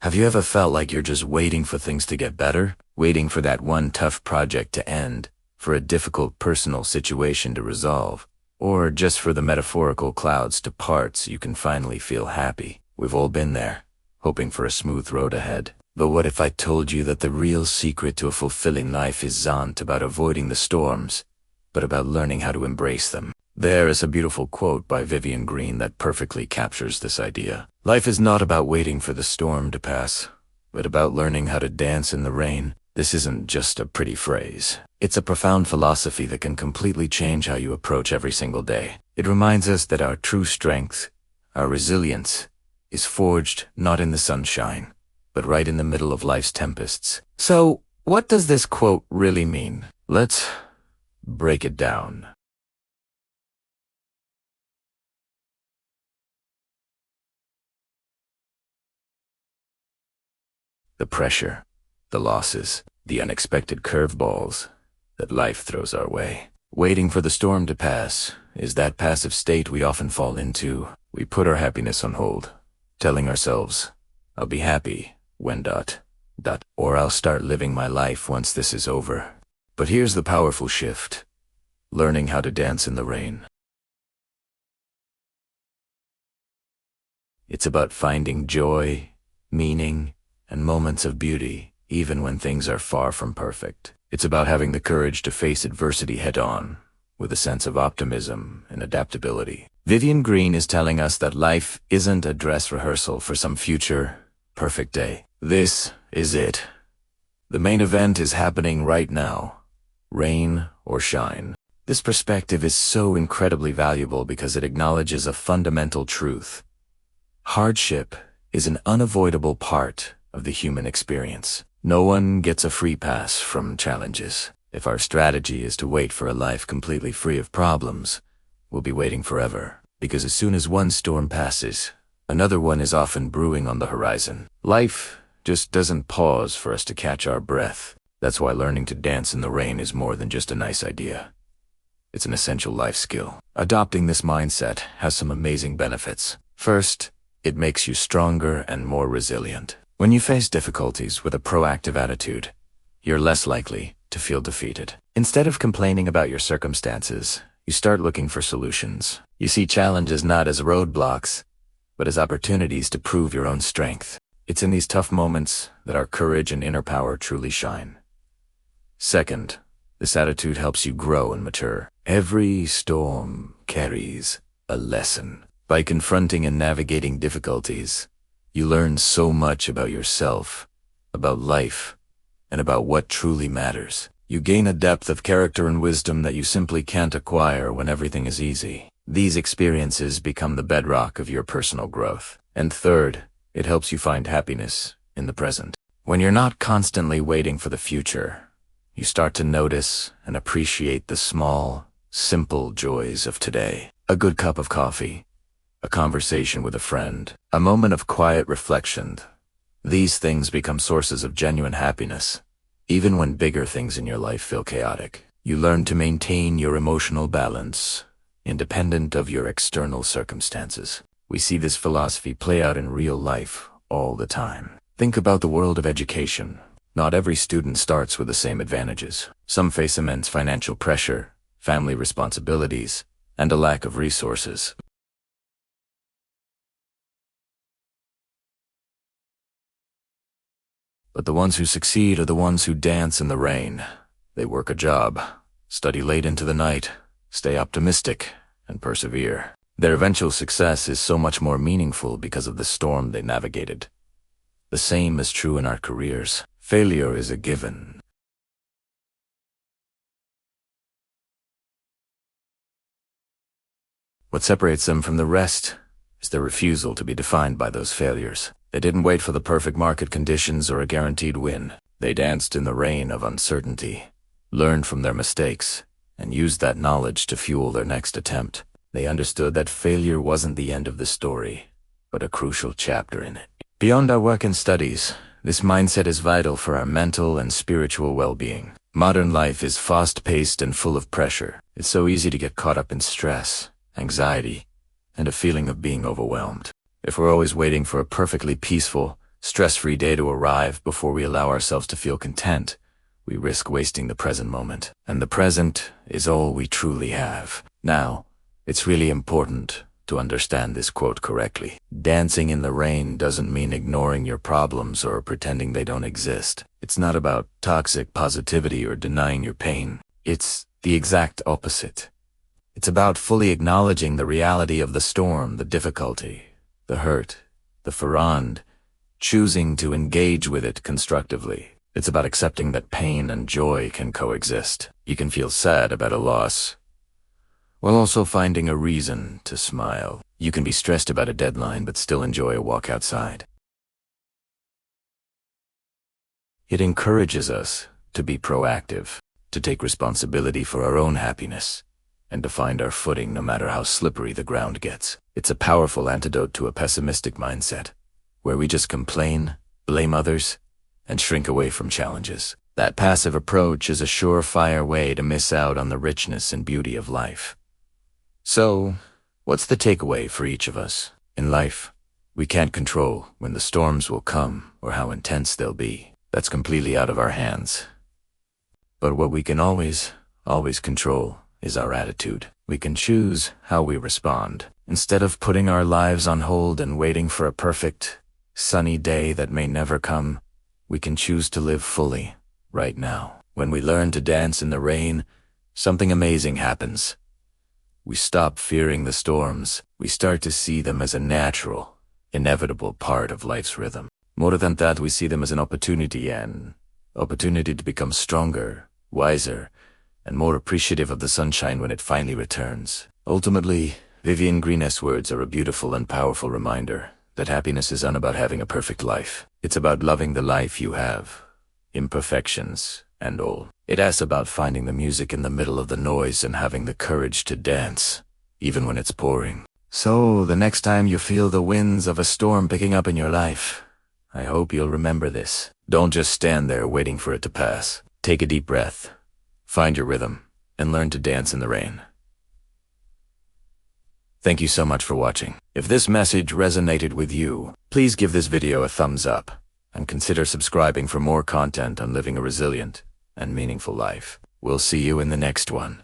Have you ever felt like you're just waiting for things to get better? Waiting for that one tough project to end, for a difficult personal situation to resolve, or just for the metaphorical clouds to part so you can finally feel happy? We've all been there, hoping for a smooth road ahead. But what if I told you that the real secret to a fulfilling life isn't about avoiding the storms, but about learning how to embrace them? There is a beautiful quote by Vivian Green that perfectly captures this idea. Life is not about waiting for the storm to pass, but about learning how to dance in the rain. This isn't just a pretty phrase. It's a profound philosophy that can completely change how you approach every single day. It reminds us that our true strength, our resilience, is forged not in the sunshine, but right in the middle of life's tempests. So, what does this quote really mean? Let's break it down. The pressure, the losses, the unexpected curveballs that life throws our way. Waiting for the storm to pass is that passive state we often fall into. We put our happiness on hold, telling ourselves, I'll be happy when ... or I'll start living my life once this is over. But here's the powerful shift: learning how to dance in the rain. It's about finding joy, meaning, and moments of beauty, even when things are far from perfect. It's about having the courage to face adversity head-on, with a sense of optimism and adaptability. Vivian Green is telling us that life isn't a dress rehearsal for some future, perfect day. This is it. The main event is happening right now, rain or shine. This perspective is so incredibly valuable because it acknowledges a fundamental truth. Hardship is an unavoidable part of the human experience. No one gets a free pass from challenges. If our strategy is to wait for a life completely free of problems, we'll be waiting forever. Because as soon as one storm passes, another one is often brewing on the horizon. Life just doesn't pause for us to catch our breath. That's why learning to dance in the rain is more than just a nice idea. It's an essential life skill. Adopting this mindset has some amazing benefits. First, it makes you stronger and more resilient. When you face difficulties with a proactive attitude, you're less likely to feel defeated. Instead of complaining about your circumstances, you start looking for solutions. You see challenges not as roadblocks, but as opportunities to prove your own strength. It's in these tough moments that our courage and inner power truly shine. Second, this attitude helps you grow and mature. Every storm carries a lesson. By confronting and navigating difficulties, you learn so much about yourself, about life, and about what truly matters. You gain a depth of character and wisdom that you simply can't acquire when everything is easy. These experiences become the bedrock of your personal growth. And third, it helps you find happiness in the present. When you're not constantly waiting for the future, you start to notice and appreciate the small, simple joys of today. A good cup of coffee, a conversation with a friend, a moment of quiet reflection. These things become sources of genuine happiness. Even when bigger things in your life feel chaotic, you learn to maintain your emotional balance, independent of your external circumstances. We see this philosophy play out in real life all the time. Think about the world of education. Not every student starts with the same advantages. Some face immense financial pressure, family responsibilities, and a lack of resources. But the ones who succeed are the ones who dance in the rain. They work a job, study late into the night, stay optimistic, and persevere. Their eventual success is so much more meaningful because of the storm they navigated. The same is true in our careers. Failure is a given. What separates them from the rest is their refusal to be defined by those failures. They didn't wait for the perfect market conditions or a guaranteed win. They danced in the rain of uncertainty, learned from their mistakes, and used that knowledge to fuel their next attempt. They understood that failure wasn't the end of the story, but a crucial chapter in it. Beyond our work and studies, this mindset is vital for our mental and spiritual well-being. Modern life is fast-paced and full of pressure. It's so easy to get caught up in stress, anxiety, and a feeling of being overwhelmed. If we're always waiting for a perfectly peaceful, stress-free day to arrive before we allow ourselves to feel content, we risk wasting the present moment. And the present is all we truly have. Now, it's really important to understand this quote correctly. Dancing in the rain doesn't mean ignoring your problems or pretending they don't exist. It's not about toxic positivity or denying your pain. It's the exact opposite. It's about fully acknowledging the reality of the storm, the difficulty, the hurt, the farand, choosing to engage with it constructively. It's about accepting that pain and joy can coexist. You can feel sad about a loss, while also finding a reason to smile. You can be stressed about a deadline but still enjoy a walk outside. It encourages us to be proactive, to take responsibility for our own happiness, and to find our footing no matter how slippery the ground gets. It's a powerful antidote to a pessimistic mindset, where we just complain, blame others, and shrink away from challenges. That passive approach is a surefire way to miss out on the richness and beauty of life. So, what's the takeaway for each of us? In life, we can't control when the storms will come or how intense they'll be. That's completely out of our hands. But what we can always control is our attitude. We can choose how we respond. Instead of putting our lives on hold and waiting for a perfect, sunny day that may never come, we can choose to live fully, right now. When we learn to dance in the rain, something amazing happens. We stop fearing the storms. We start to see them as a natural, inevitable part of life's rhythm. More than that, we see them as an opportunity to become stronger, wiser, and more appreciative of the sunshine when it finally returns. Ultimately, Vivian Green's words are a beautiful and powerful reminder that happiness is not about having a perfect life. It's about loving the life you have, imperfections and all. It asks about finding the music in the middle of the noise and having the courage to dance, even when it's pouring. So, the next time you feel the winds of a storm picking up in your life, I hope you'll remember this. Don't just stand there waiting for it to pass. Take a deep breath, find your rhythm, and learn to dance in the rain. Thank you so much for watching. If this message resonated with you, please give this video a thumbs up and consider subscribing for more content on living a resilient and meaningful life. We'll see you in the next one.